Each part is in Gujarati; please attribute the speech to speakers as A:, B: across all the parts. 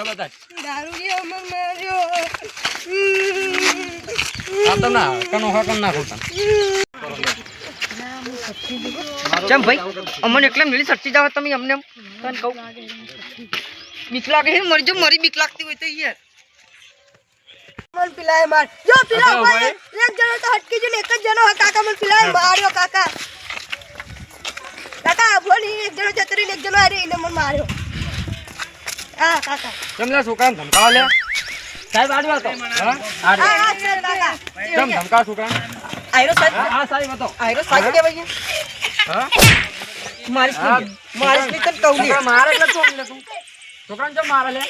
A: બતા
B: દારૂડિયો અમર માર્યો
A: આ તો ના કનો હકન ના ખોટા
C: ચમ ભાઈ અમને એકલા મેલી સચ્ચી જાવ તમે અમને તને કહું બીક લાગે છે મરી બીક લાગતી હોય તો યાર
B: મન પિલાય માર જો પિલા ભાઈ એક જણો તો હટકી જો એક જ જણો કાકા મન પિલાય માર્યો કાકા બોલી એક જણો જતરી એક જણો આરે એને મન માર્યો આ કાકા
A: તમને છોકરાને ધમકાવ લે સાહેબ આડવા તો હા
B: આ સર કાકા
A: કેમ ધમકા છોકરાને
C: આયરો સાહેબ
A: હા સાહેબ હતો
C: આયરો સાહેબ કે ભાઈ
A: હા
C: મારીશ ને તને કહું લે
A: મારે એટલે તો લે તું છોકરાને જો મારે લે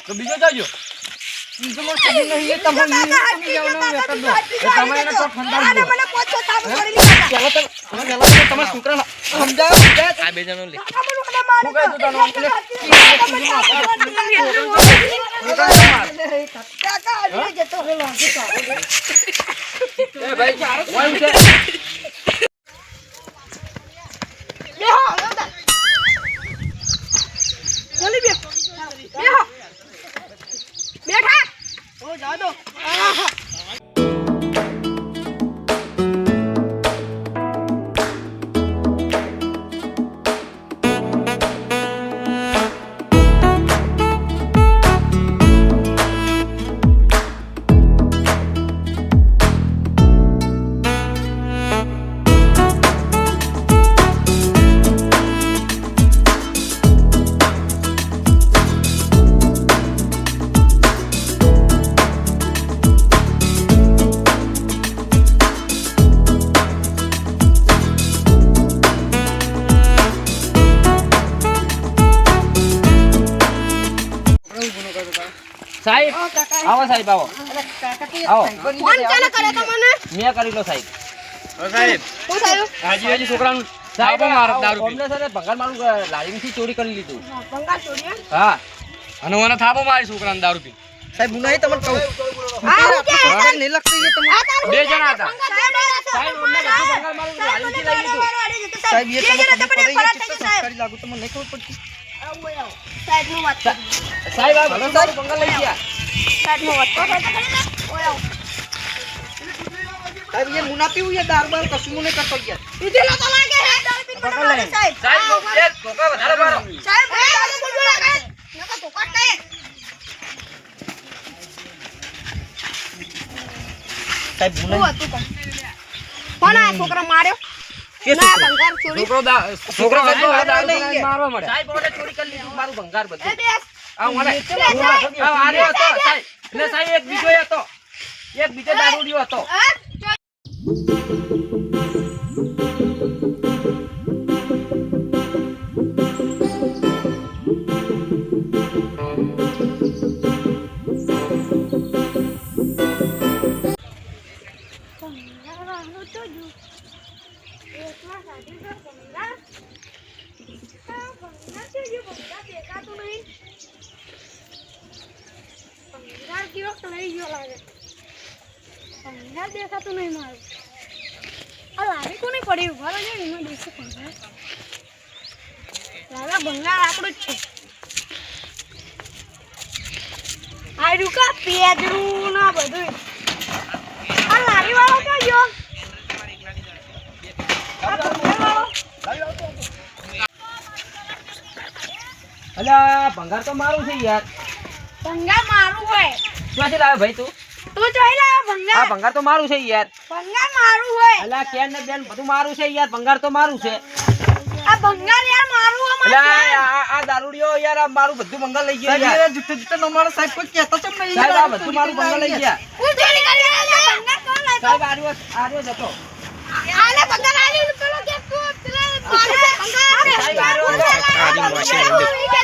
A: તો બીજો જાજો
C: બીજો મોર સબી નહીં તમે તમે
B: મને પોચો સાફ કરી
C: તમારા છોકરાને સમજાવ
A: આ બે જણો લે એ ભાઈ વાય છે
B: બેઠા ઓ જા દો
A: સાહેબ આવો સાહેબ આવો આવો
B: ફોન ચાલે કરે તમને
A: મેં કરી લો સાહેબ સાહેબ
B: હું થયું
A: હાજી છોકરાનું સાહેબ માર દારૂ પી સર ભંગાર મારું લારીમાંથી ચોરી કરી લીધું
B: બંગાળ છોડ્યા
A: હા અને મને થાપો મારી છોકરાને દારૂ પી
C: સાહેબ હું નહીં તમને કહું
B: આ હું કે
C: નહીં લાગતું એ તમને
A: બે જણા હતા સાહેબ અમને બધું ભંગાર મારું લારીમાંથી લઈ લીધું
C: સાહેબ એ તમને ખબર પડી સંસ્કારી લાગુ તમને નહીં ખબર પડતી
B: સાહેબ નું વાત
A: સાહેબ આ બધું સાહેબ ભંગાર લઈ ગયા
B: સાહેબ નું વાત ઓય
C: સાહેબ એ મુના પીવું એ દારૂ બાર કશું નહીં કરતો યાર
B: પીધેલો તો લાગે હે દારૂ પીને મને સાહેબ
A: સાહેબ એ ધોકા વધારે મારો
B: સાહેબ દારૂ પીધો લાગે નકા ધોકા નહીં
C: સાહેબ
B: શું
C: મુના
B: હતું પણ કોણ આ છોકરા માર્યો
C: કે
B: ના બંગાળ ચોરી
A: છોકરો
C: દારૂ
A: મારવા મળે
C: સાહેબ ઓને ચોરી કરી લીધું મારું ભંગાર બધું
B: એ બેસ
A: આ મને આ આર્યો હતો સાહેબ એટલે સાહેબ એક બીજો હતો એક બીજો દારૂડિયો હતો
B: હા દેખાતું નહીં મારું આ લાવી કોને પડી ઉભા રહો એમાં દેશે ભંગાર લાલા ભંગાર આપણું જ છે આ રૂકા પેદરું ના બધું આ લારી વાળો ક્યાં ગયો આ ભંગાર વાળો
A: અલ્યા ભંગાર તો મારું છે યાર
B: ભંગાર મારું હોય
A: ક્યાંથી લાવ્યો ભાઈ તું
B: તું જોઈ લે
A: આ
B: ભંગાર
A: ભંગાર તો મારું છે યાર
B: ભંગાર મારું હોય
A: અલ્યા કેન ને બેન બધું મારું છે યાર ભંગાર તો મારું છે
B: આ ભંગાર યાર મારું હોય
A: અલ્યા આ દારૂડિયો યાર આ મારું બધું ભંગાર લઈ ગયા યાર
C: સાહેબ જુઠ્ઠો જુઠ્ઠો નમારો સાહેબ કોઈ કહેતો ચમ નહીં
A: સાહેબ આ બધું મારું ભંગાર લઈ ગયા
B: હું ચોરી કરી ભંગાર કોણ લાવ્યો
A: સાહેબ આર્યો જતો
B: આલે ભંગાર આલી પેલો કે તું પેલા ભંગાર
A: સાહેબ આર્યો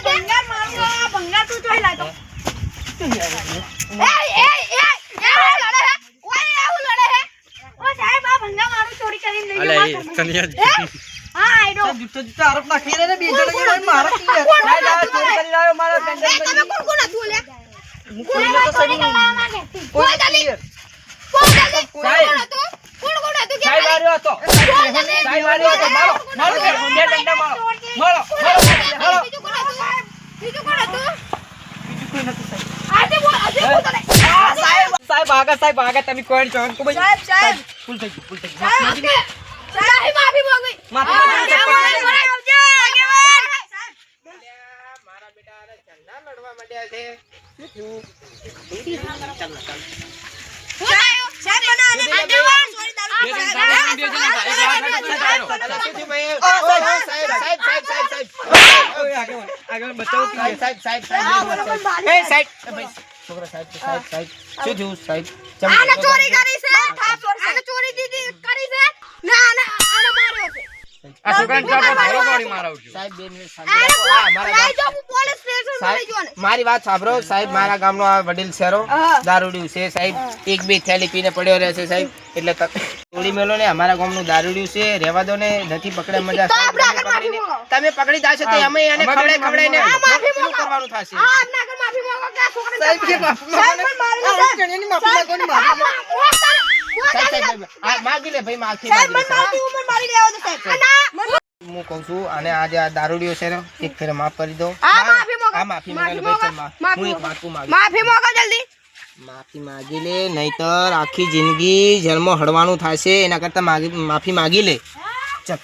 B: ભંગાર મારું આ ભંગાર તું જોઈ લાતો એ લડે હે ઓય આવું લડે હે ઓ સાહેબ આ ભંગાર મારું ચોરી કરીને લઈ ગયો હા આઈડો
C: જુઠ્ઠો જુઠ્ઠો આરોપ નાખી રહ્યા ને બે જણા મારા કી યાર
A: સાહેબ આ ચોરી કરી લાવ્યો મારા પેન્ડલ
B: તમે કોણ કોણ હતું લે
C: હું કોઈ નતો સાહેબ
B: ચોરી કરવા માંગે
C: કોઈ નથી યાર
B: કોણ હતું કોણ હતું
C: આગળ સાહેબ આગળ તમે કોઈ ચોક કો ભાઈ
B: સાહેબ સાહેબ
C: ફૂલ થઈ ગયું ફૂલ થઈ ગયું
B: સાહેબ માફી માંગવી
C: માફી માંગવી.
A: મારા બેટા ચંદા લડવા માંડ્યા છે
B: સાહેબ મને આને આગેવાન સોરી દારૂ
C: આગળ બચાવ
B: આને ચોરી કરી છે આને ચોરી દીધી કરી છે ના આને માર્યો છે
C: આ છોકરાને ચાપો ભરો ગોળી મારાવજો
B: લઈ જાઓ પોલીસ સ્ટેશન લઈ જાઓ ને
A: મારી વાત સાંભળો સાહેબ મારા ગામનો આ વડીલ શેરો દારૂડિયું છે સાહેબ એક બે થેલી પીને પડ્યો રહે છે સાહેબ એટલે થોડી મેલો ને અમારા ગામનું દારૂડિયું છે રહેવા દો ને નથી પકડે મજા તમે પકડી જાશો તો અમે એને ખવડાઈને પેલું કરવાનું થશે
B: આ આપના ઘર માફી માંગો કે આ છોકરાને
C: સાહેબ કે માફી માંગો માફી માંગો
A: સાહેબ માગી લે ભાઈ માફી
B: સાહેબ મને
A: માગી
B: મારતી ઉંમર મારી લેવા દો સાહેબ
A: હું કહું છું અને આજે આ દારૂડિયો છે ને એક ફેર માફ કરી દો
B: આ માફી માંગો.
A: આ માફી માંગો ભાઈ ચાલ હું એક વાતકું માગી
B: માફી માંગો જલ્દી
A: માફી માગી લે નહીતર આખી જિંદગી જેલમાં હડવાનું થશે એના કરતા માફી માગી લે ચાલ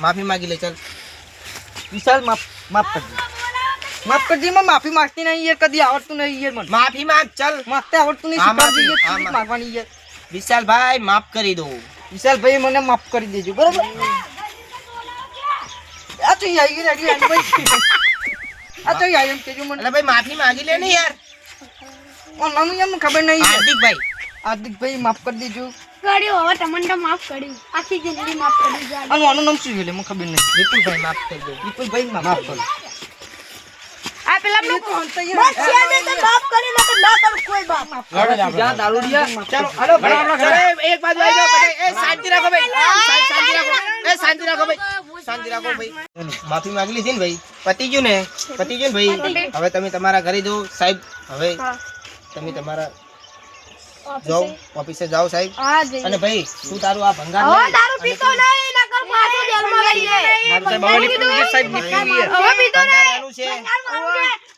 A: માફી માગી લે ચાલ
C: વિશાલ માફ કરજે માં માફી માંગતી નહીં યાર કદી આવડતું નહીં યાર મને
A: માફી માગ ચાલ
C: માગતે આવડતું નહીં
A: હા,
C: શીખવાડજે
A: માફી,
C: યાર
A: હા,
C: માગવાની યાર
A: વિશાલભાઈ માફ કરી દો
C: વિશાલભાઈ મને માફ કરી દેજો બરોબર આ તો આવી ગઈ રેડી ભાઈ આ તો આવી એમ કેજો મને
A: એટલે ભાઈ માફી માગી લે ને યાર
C: ઓનાનું એમ ખબર નહીં
A: હાર્દિકભાઈ
C: હાર્દિકભાઈ માફ કરી દેજો
B: કર્યું હવે તમને માફ કર્યું આખી જિંદગી માફ કરી જાય
C: અને આનું નામ શું છે મને ખબર નહીં
A: વિપુલભાઈ માફ કરી દો
C: વિપુલભાઈ માફ કરો
B: આ પેલા લોકો બસ છે ને તો માફ કરી લે તો ના કરું કોઈ બાપ
C: જા દારૂડિયા
A: ચાલો હાલો ભાઈ એક બાજુ આવી જાઓ બધા એ શાંતિ રાખો ભાઈ સાહેબ શાંતિ રાખો એ શાંતિ રાખો ભાઈ શાંતિ રાખો ભાઈ માફી માંગી લીધી ને ભાઈ પતી ગયું ને ભાઈ હવે તમે તમારા ઘરે જાઓ સાહેબ હવે તમે તમારા જાઓ ઓફિસે જાઓ સાહેબ
B: હા જઈ
A: અને ભાઈ તું તારું આ ભંગાર
B: હવે
A: લઈ
B: દારૂ પીતો નહીં નકર પાછો જેલમાં લઈ જાય
C: સાહેબ બાવાની પોલીસ સાહેબ નીકળી ગયા
B: હવે પીતો
A: ભંગાર
B: નહીં
A: એનું છે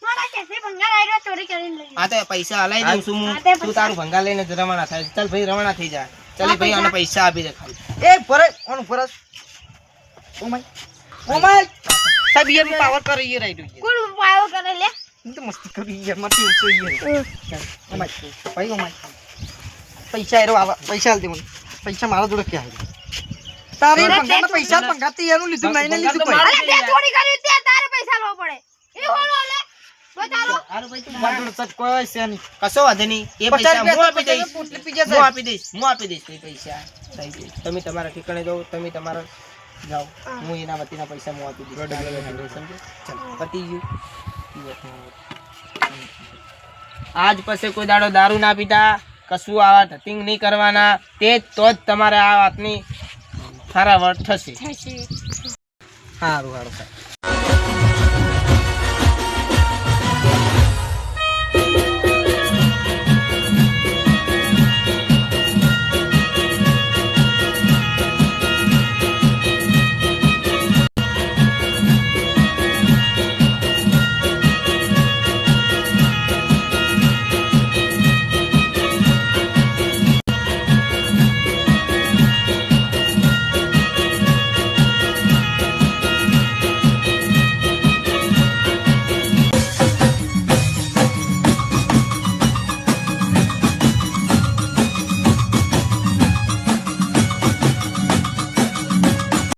B: મારા કેસે ભંગાર આયરો ચોરી કરીને લઈ
A: આ તો પૈસા હલાઈ દઉં છું હું તું તારું ભંગાર લઈને જ રવાના થાય ચાલ ભાઈ રવાના થઈ જા ચાલ ભાઈ આને પૈસા આપી દે ખાલી
C: એ ભરત ઓન ભરત ઓમાય સાહેબ યાર પાવર કરી યાર આઈ દઉં
B: કોણ પાયો કરે લે
C: હું તો મસ્તી કરી યાર મતી ઉછો યાર ઓમાય ભાઈ ઓમાય પૈસા એરો આવા પૈસા આલ દે મને પૈસા મારા જોડે ક્યાં આવી તારી ભંગારના પૈસા ભંગાતી એનું લીધું નહીં ને લીધું કોઈ
B: અરે તે ચોરી કર્યું તે તારે પૈસા લેવો પડે એ હોલો લે બતાવો
A: હારું ભાઈ તું
C: મારા જોડે સાહેબ કોઈ છે નહીં
A: કશો વાંધો નહીં એ પૈસા હું આપી દઈશ
C: પોટલી પી જશે
A: હું આપી દઈશ એ પૈસા સાહેબ તમે તમારા ઠેકાણે જાઓ તમે તમારા જાઓ હું એના વતીના પૈસા હું આપી દઈશ સમજો ચાલ પતી ગયું આજ પછી કોઈ દાડો દારૂ ના પીતા કશું આવા ધતિંગ નહીં કરવાના તે તો જ તમારે આ વાતની સારા વર્ત થશે
C: સારું સારું સાહેબ